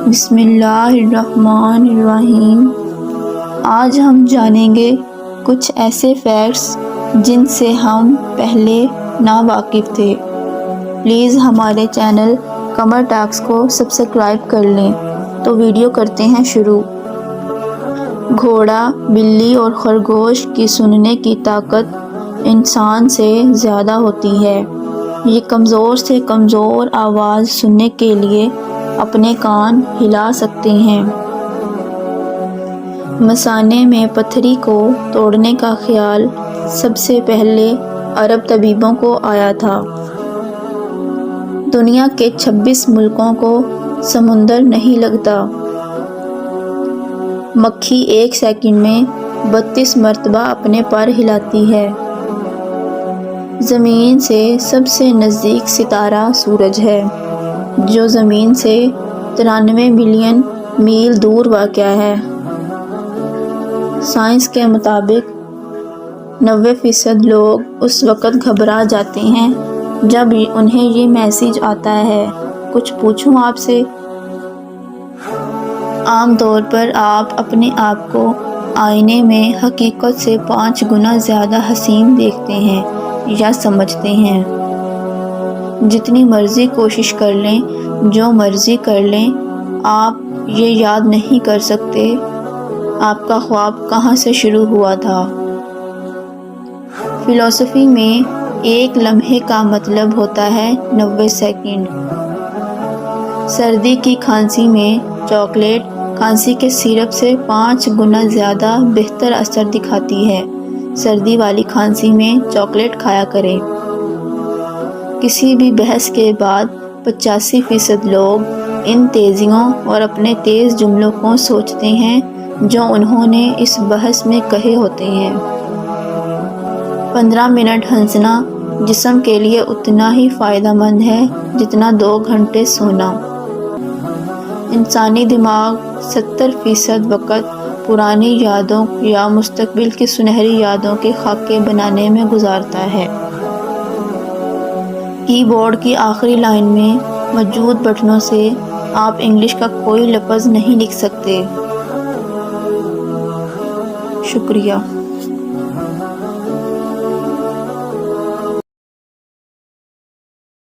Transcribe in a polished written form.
بسم اللہ الرحمن الرحیم۔ آج ہم جانیں گے کچھ ایسے فیکٹس جن سے ہم پہلے ناواقف تھے۔ پلیز ہمارے چینل قمر ٹاکس کو سبسکرائب کر لیں۔ تو ویڈیو کرتے ہیں شروع۔ گھوڑا، بلی اور خرگوش کی سننے کی طاقت انسان سے زیادہ ہوتی ہے۔ یہ کمزور سے کمزور آواز سننے کے لیے اپنے کان ہلا سکتے ہیں۔ مثانے میں پتھری کو توڑنے کا خیال سب سے پہلے عرب طبیبوں کو آیا تھا۔ دنیا کے 26 ملکوں کو سمندر نہیں لگتا۔ مکھی 1 سیکنڈ میں 32 مرتبہ اپنے پر ہلاتی ہے۔ زمین سے سب سے نزدیک ستارہ سورج ہے، جو زمین سے 93 ملین میل دور واقع ہے۔ سائنس کے مطابق 90% لوگ اس وقت گھبرا جاتے ہیں جب انہیں یہ میسج آتا ہے، کچھ پوچھوں آپ سے؟ عام طور پر آپ اپنے آپ کو آئینے میں حقیقت سے 5 گنا زیادہ حسین دیکھتے ہیں یا سمجھتے ہیں۔ جتنی مرضی کوشش کر لیں، جو مرضی کر لیں، آپ یہ یاد نہیں کر سکتے آپ کا خواب کہاں سے شروع ہوا تھا۔ فلسفی میں ایک لمحے کا مطلب ہوتا ہے 90 سیکنڈ۔ سردی کی کھانسی میں چاکلیٹ کھانسی کے سیرپ سے 5 گنا زیادہ بہتر اثر دکھاتی ہے۔ سردی والی کھانسی میں چاکلیٹ کھایا کریں۔ کسی بھی بحث کے بعد 85% لوگ ان تیزیوں اور اپنے تیز جملوں کو سوچتے ہیں جو انہوں نے اس بحث میں کہے ہوتے ہیں۔ 15 منٹ ہنسنا جسم کے لیے اتنا ہی فائدہ مند ہے جتنا 2 گھنٹے سونا۔ انسانی دماغ 70% وقت پرانی یادوں یا مستقبل کی سنہری یادوں کے خاکے بنانے میں گزارتا ہے۔ کی بورڈ کی آخری لائن میں موجود بٹنوں سے آپ انگلش کا کوئی لفظ نہیں لکھ سکتے۔ شکریہ۔